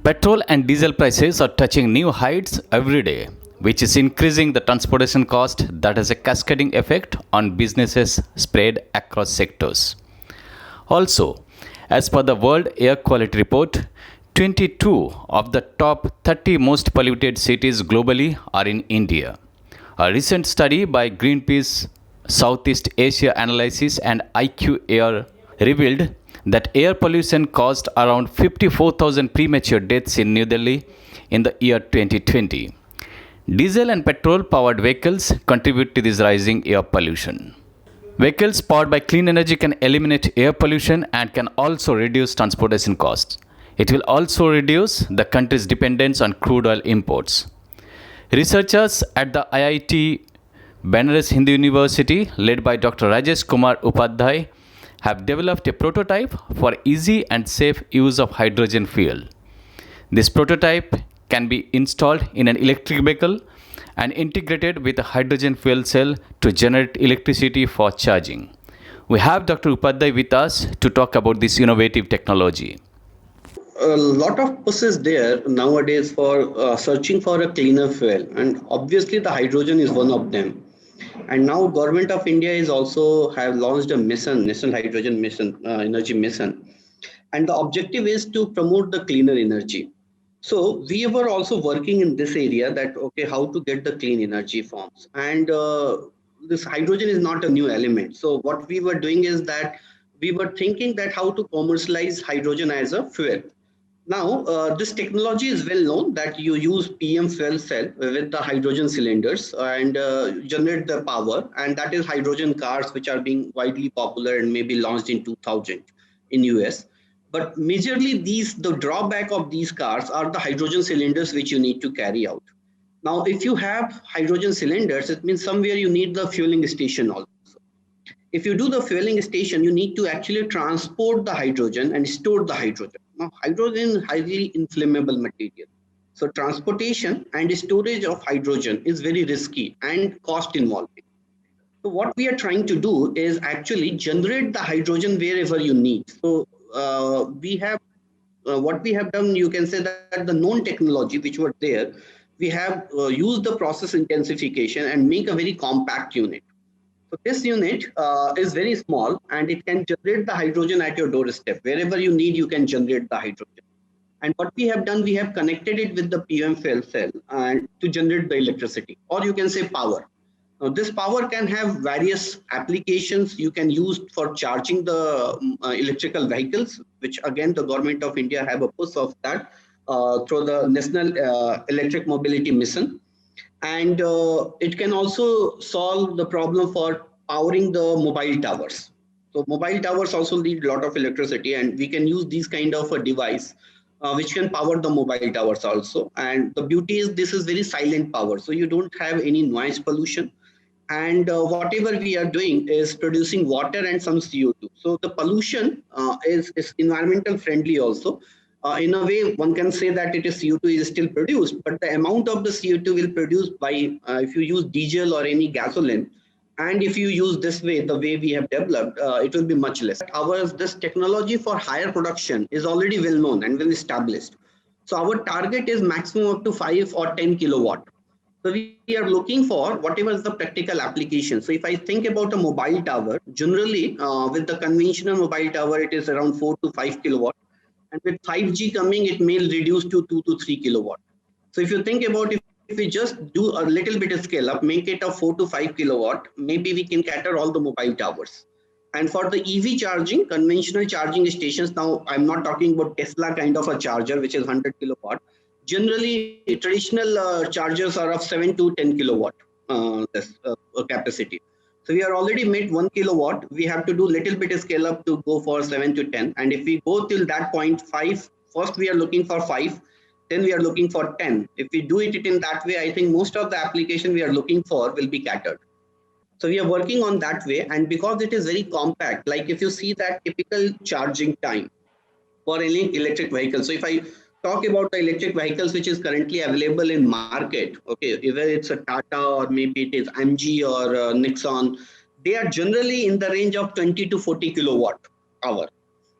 Petrol and diesel prices are touching new heights every day, which is increasing the transportation cost that has a cascading effect on businesses spread across sectors. Also, as per the World Air Quality Report, 22 of the top 30 most polluted cities globally are in India. A recent study by Greenpeace Southeast Asia Analysis and IQ Air revealed that air pollution caused around 54,000 premature deaths in New Delhi in the year 2020. Diesel and petrol powered vehicles contribute to this rising air pollution. Vehicles powered by clean energy can eliminate air pollution and can also reduce transportation costs. It will also reduce the country's dependence on crude oil imports. Researchers at the IIT Banaras Hindu University, led by Dr. Rajesh Kumar Upadhyay, have developed a prototype for easy and safe use of hydrogen fuel. This prototype can be installed in an electric vehicle and integrated with a hydrogen fuel cell to generate electricity for charging. We have Dr. Upadhyay with us to talk about this innovative technology. A lot of push is there nowadays for searching for a cleaner fuel, and obviously the hydrogen is one of them. And now government of India is also have launched a mission, national hydrogen mission, energy mission, and the objective is to promote the cleaner energy. So we were also working in this area, that okay, how to get the clean energy forms, and this hydrogen is not a new element. So what we were doing is that we were thinking that how to commercialize hydrogen as a fuel. Now, this technology is well known, that you use PM fuel cell with the hydrogen cylinders and generate the power, and that is hydrogen cars, which are being widely popular and maybe launched in 2000 in US. But majorly the drawback of these cars are the hydrogen cylinders which you need to carry out. Now, if you have hydrogen cylinders, it means somewhere you need the fueling station also. If you do the fueling station, you need to actually transport the hydrogen and store the hydrogen. Now, hydrogen is highly inflammable material. So transportation and storage of hydrogen is very risky and cost involving. So what we are trying to do is actually generate the hydrogen wherever you need. So we have what we have done, you can say that the known technology which were there, we have used the process intensification and make a very compact unit. So this unit is very small, and it can generate the hydrogen at your doorstep. Wherever you need, you can generate the hydrogen. And what we have done, we have connected it with the PM fuel cell and to generate the electricity, or you can say power. Now, this power can have various applications. You can use for charging the electrical vehicles, which again the government of India have a push of that through the National Electric Mobility Mission. And it can also solve the problem for powering the mobile towers. So mobile towers also need a lot of electricity, and we can use these kind of a device which can power the mobile towers also. And the beauty is this is very silent power, so you don't have any noise pollution. And whatever we are doing is producing water and some CO2. So the pollution is environmental friendly also. In a way, one can say that it is CO2 is still produced, but the amount of the CO2 will produce by if you use diesel or any gasoline, and if you use this way, the way we have developed, it will be much less. However, this technology for higher production is already well known and well established. So our target is maximum up to 5 or 10 kilowatt. So we are looking for whatever is the practical application. So if I think about a mobile tower, generally with the conventional mobile tower, it is around 4 to 5 kilowatt. And with 5G coming, it may reduce to 2 to 3 kilowatt. So if you think about if we just do a little bit of scale up, make it a 4 to 5 kilowatt, maybe we can cater all the mobile towers. And for the EV charging, conventional charging stations, now I'm not talking about Tesla kind of a charger, which is 100 kilowatt. Generally, traditional chargers are of 7 to 10 kilowatt capacity. So we are already made 1 kilowatt. We have to do little bit of scale up to go for 7 to 10. And if we go till that point, 5, first we are looking for 5, then we are looking for 10. If we do it in that way, I think most of the application we are looking for will be catered. So we are working on that way. And because it is very compact, like if you see that typical charging time for any electric vehicle. So if I talk about the electric vehicles which is currently available in market, okay, whether it's a Tata or maybe it is MG or Nixon, they are generally in the range of 20 to 40 kilowatt hour.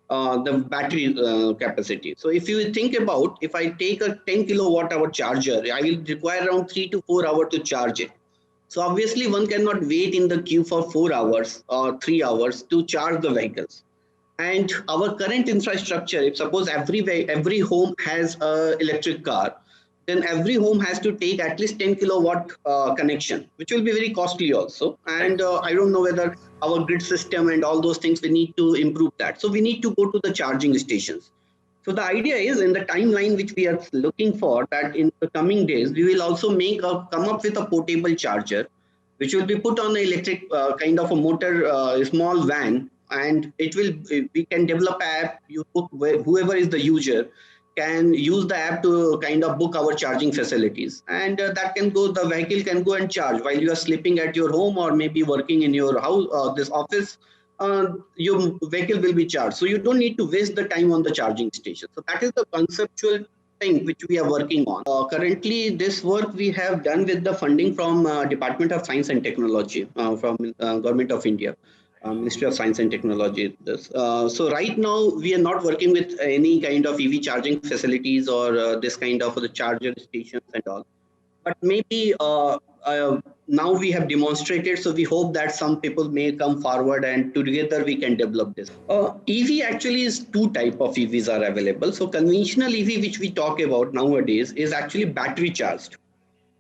the battery capacity. So if you think about, if I take a 10 kilowatt hour charger, I will require around 3 to 4 hours to charge it. So obviously one cannot wait in the queue for 4 hours or 3 hours to charge the vehicles. And our current infrastructure, if suppose every home has a electric car, then every home has to take at least 10 kilowatt connection, which will be very costly also. And I don't know whether our grid system and all those things, we need to improve that. So we need to go to the charging stations. So the idea is, in the timeline which we are looking for, that in the coming days we will also come up with a portable charger, which will be put on the electric kind of a motor, small van, and we can develop app. You book, whoever is the user can use the app to kind of book our charging facilities, and that can go. The vehicle can go and charge while you are sleeping at your home or maybe working in your house, this office. Your vehicle will be charged, so you don't need to waste the time on the charging station. So that is the conceptual thing which we are working on. Currently, this work we have done with the funding from Department of Science and Technology, from Government of India, Ministry of Science and Technology. So right now we are not working with any kind of EV charging facilities or this kind of the charger stations and all. But maybe now we have demonstrated, so we hope that some people may come forward and together we can develop this. EV actually is two type of EVs are available. So conventional EV, which we talk about nowadays, is actually battery charged.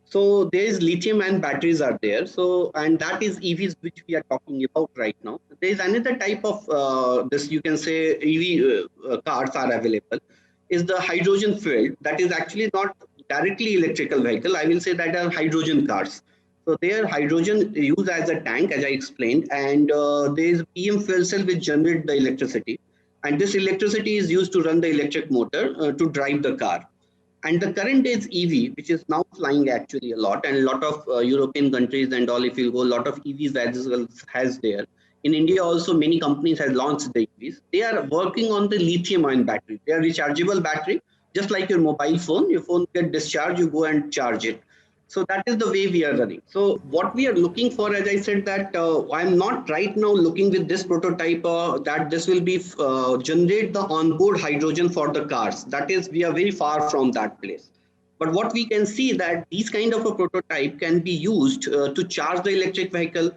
So there is lithium ion batteries are there. So, and that is EVs which we are talking about right now. There is another type of this, you can say, EV cars are available, is the hydrogen fuel. That is actually not directly electrical vehicle. I will say that are hydrogen cars. So there hydrogen used as a tank, as I explained, and there is PM fuel cell which generate the electricity. And this electricity is used to run the electric motor to drive the car. And the current is EV, which is now flying actually a lot, and a lot of European countries and all, if you go, a lot of EVs as well has there. In India also, many companies have launched the EVs. They are working on the lithium ion battery. They are rechargeable battery, just like your mobile phone. Your phone get discharged, you go and charge it. So that is the way we are running. So what we are looking for, as I said, that I'm not right now looking with this prototype that this will be generate the onboard hydrogen for the cars. That is, we are very far from that place. But what we can see that these kind of a prototype can be used to charge the electric vehicle.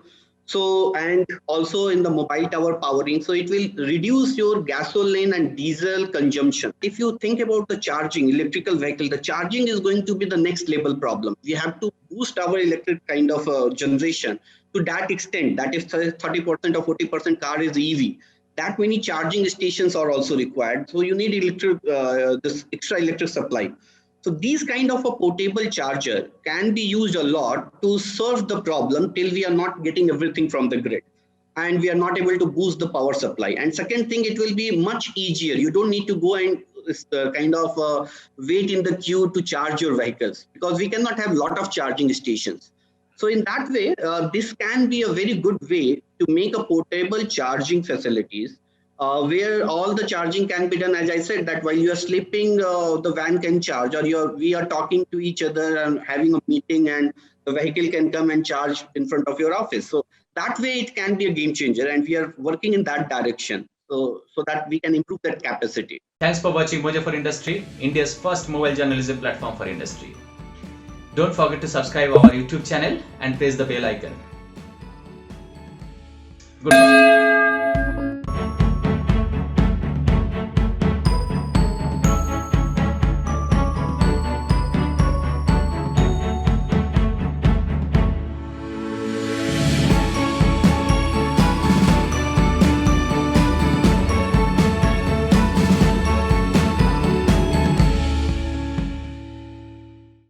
So, and also in the mobile tower powering, so it will reduce your gasoline and diesel consumption. If you think about the charging electrical vehicle, the charging is going to be the next level problem. We have to boost our electric kind of generation to that extent. That is 30% or 40% car is EV. That many charging stations are also required. So you need this extra electric supply. So these kind of a portable charger can be used a lot to solve the problem till we are not getting everything from the grid and we are not able to boost the power supply. And second thing, it will be much easier. You don't need to go and wait in the queue to charge your vehicles, because we cannot have a lot of charging stations. So in that way, this can be a very good way to make a portable charging facilities where all the charging can be done. As I said, that while you are sleeping, the van can charge, or we are talking to each other and having a meeting, and the vehicle can come and charge in front of your office. So that way it can be a game changer, and we are working in that direction, so that we can improve that capacity. Thanks for watching Mojo for Industry, India's first mobile journalism platform for industry. Don't forget to subscribe our YouTube channel and press the bell icon. Goodbye.